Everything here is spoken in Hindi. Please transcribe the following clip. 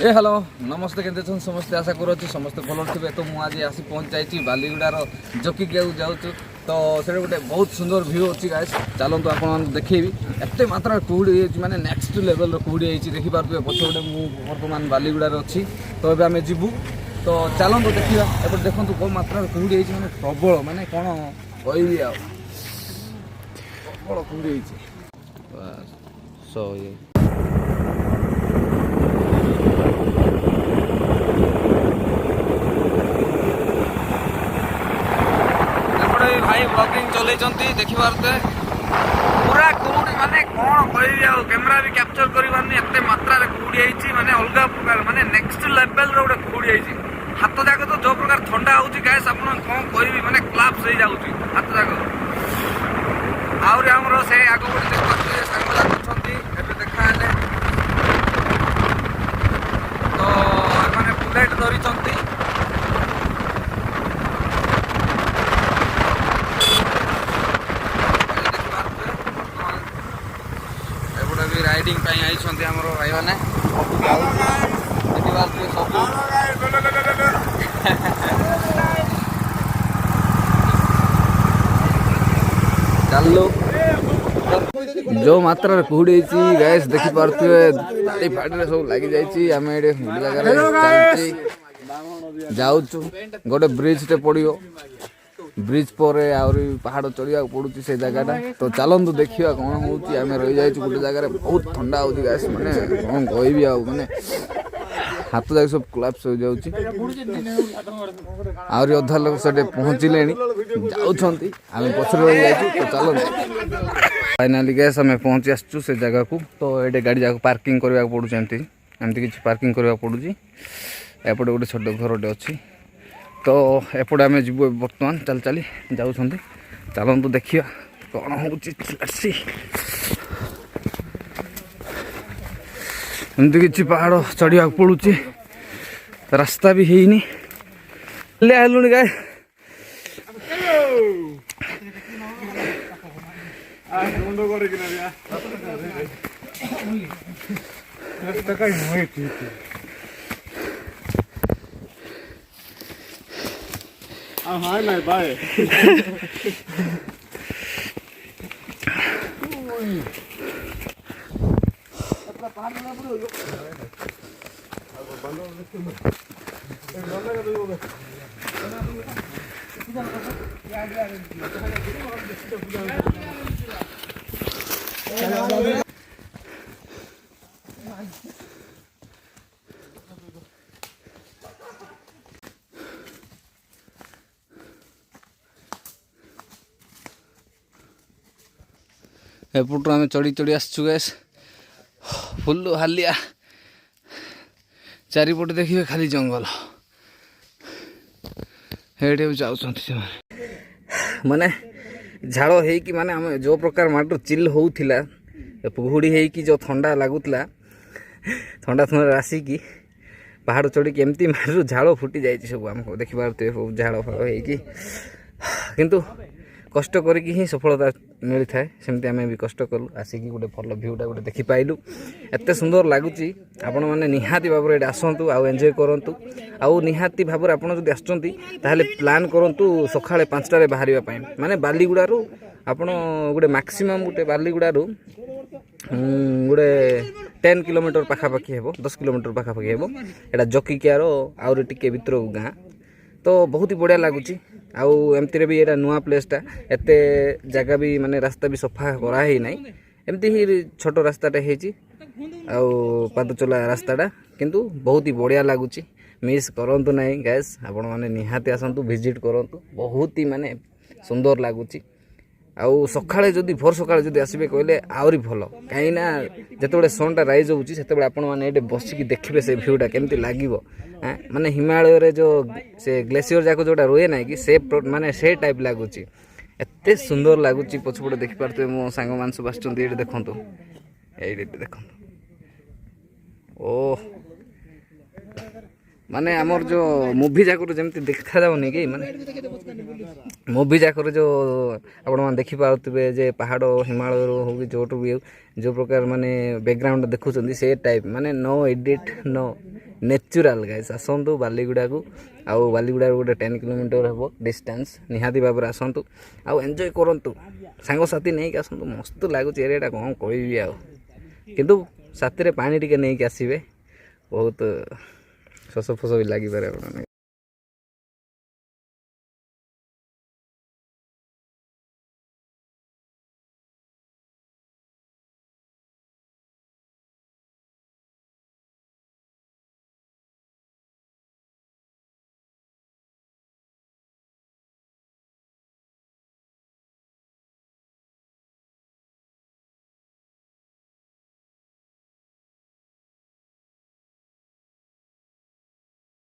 ए हेलो नमस्ते के समस्ते आशा करुच्छी समस्ते भल थे। तो मुझे आसी पहुँच जाइए बालीगुड़ार जोकी जाऊँ तो से गोटे बहुत सुंदर व्यू अच्छी गाइस। चलतु आप देखी एत मात्रा कुहुड़ी माने नेक्स्ट लेवल कुहुड़ी देखिपे पछे मुझे बर्तमान बालीगुड़ार अच्छी। तो ये आम जीवु तो चलतु देखा एपटे देखो कौ मात्रा कुहुड़ी मैंने प्रबल माने कौन कह प्रबल कुहुड़ी सो ये भाई ब्लॉगिंग चलते देखिपारे पूरा कुहुड़ी माने कौन कह कैमेरा भी कैप्चर करनी एत मात्रा कुहुड़ी माने अलग प्रकार माने नेक्स्ट लेवल रोटे कुहुड़ी हाथ जाक तो जो प्रकार ठंडा हो गैस आप कौन कह माने क्लाप्स हो जाऊँगी हाथ जाक आमर से आग सांग देखा तो मैंने बुलेट धरी राइडिंग आई भाई मैंने चलो जो मात्रा कुहुड़ी गैस देखिपे दाड़ी फाड़ी सब लगी जाइए जगह जाऊँ गोटे ब्रिज टे पड़ो ब्रिज पर आहरी पहाड़ चढ़ा पड़ू से जगहटा। तो चलतु देखा कौन होमें रही जाइए गोटे जगह बहुत ठंडा हो गैस मैंने कौन कहबी आने हाथ जाक सब क्लाप्स हो जाऊँगी आहरी अधा लोग से पहुँचले जाऊँगी आम पचर रही जाइए। तो चलते फाइनाली गैस आम पहुँची आसचु से जगह को। तो ये गाड़ी जाक पार्किंग करने पड़ू एमती किसी पार्किंग करने पड़ू एपटे गोटे छोट घरटे अच्छी। तो एपटे आम जीव बर्तमान चल चली जाऊँ चलतु देखिए कौन होमती किसी पहाड़ चढ़ा पड़ू रास्ता भी है आलु गाय हाय नहीं बाय एपटू आम चढ़ी चढ़ी आसचु गैस फुल हालिया चारिपटे देखिए खाली जंगल हेटे जाऊँ माने झाड़ हो माने आम जो प्रकार माटर चिल होउथिला कुहुड़ी होगी जो ठंडा लगुला ठंडा थंडा आसिकी पहाड़ चढ़ी एमती मारू झाड़ फुटी जाए सब आमको देखिपे सब झाड़ फाड़ हो कष्ट करी ही सफलता मिली थाए सेमती आम भी कष्ट कलु आसिकी गोटे भल भ्यूटा गोटे देखी पाइलु एत सुंदर लगुच आपण मैंने निहाती भाव में आसतु आउ एंजॉय करंतु आउ निहाती भाव में आपड़ जब आसुँच ताहले प्लान करंतु सकाळे 5टारे बाहर माने बालीगुड़ारू आपण गोटे मैक्सिमम गोटे बालीगुड़ारू गोटे 10 किलोमीटर पाखापाखि हे 10 किलोमीटर पाखापाखि हे एटा जोकीकियार आउरी टिके भितर गाँ। तो बहुत ही बढ़िया लगुच आउ एमती भी ये नुआ प्लेसटा एत जगह भी माने रास्ता भी सफा कराही ना एमती ही छोट रास्ताटे हो पाद चला रास्ताटा किंतु बहुत ही बढ़िया लगुच मिस करंतु नहीं गैस आपण माने निहाती आसतु विजिट करंतु बहुत ही माने सुंदर लगुच आउ सकाळे जदि भोर सकाळे जदि आसबे कहले आहरी भल कहीं जिते सनटा राइज होउची सेते आपण माने एटे बसिकी देखिबे से भ्यूटा केमती लागिवो माने हिमालय रे जो से ग्लेशियर जाक जोटा रोए ना कि से माने से टाइप लगुच एत सुंदर लगुच पछपटे देखिपारे मो सांग मान सब आसुँच ये देखु ये देख ओ माने आमर जो मूवी जाकर जमी देखा जाऊनी कि माने मूवी जाकर जो आपण देखी पारे जे पहाड़ हिमालय हो कि जो भी जो प्रकार माने बैकग्राउंड देखुं से टाइप माने no edit no natural guys ଆସନ୍ତୁ ବାଲିଗୁଡ଼ାକୁ ଆଉ ବାଲିଗୁଡ଼ାରୁ ଗୋଟେ 10 କିଲୋମିଟର ହେବ ଡିଷ୍ଟାନ୍ସ ନିହାତି ଭାବରେ ଆସନ୍ତୁ ଆଉ ଏନ୍ଜୟ କରନ୍ତୁ ସାଙ୍ଗସାଥି ନେଇକି ଆସନ୍ତୁ ମସ୍ତ ଲାଗୁଛି ଏରିଆଟା କ'ଣ କହିବି ଆଉ କିନ୍ତୁ ସାଥିରେ ପାଣି ଟିକେ ନେଇକି ଆସିବେ ବହୁତ ଶୋଷ ଫୋଷ ବି ଲାଗିପାରେ ଆପଣ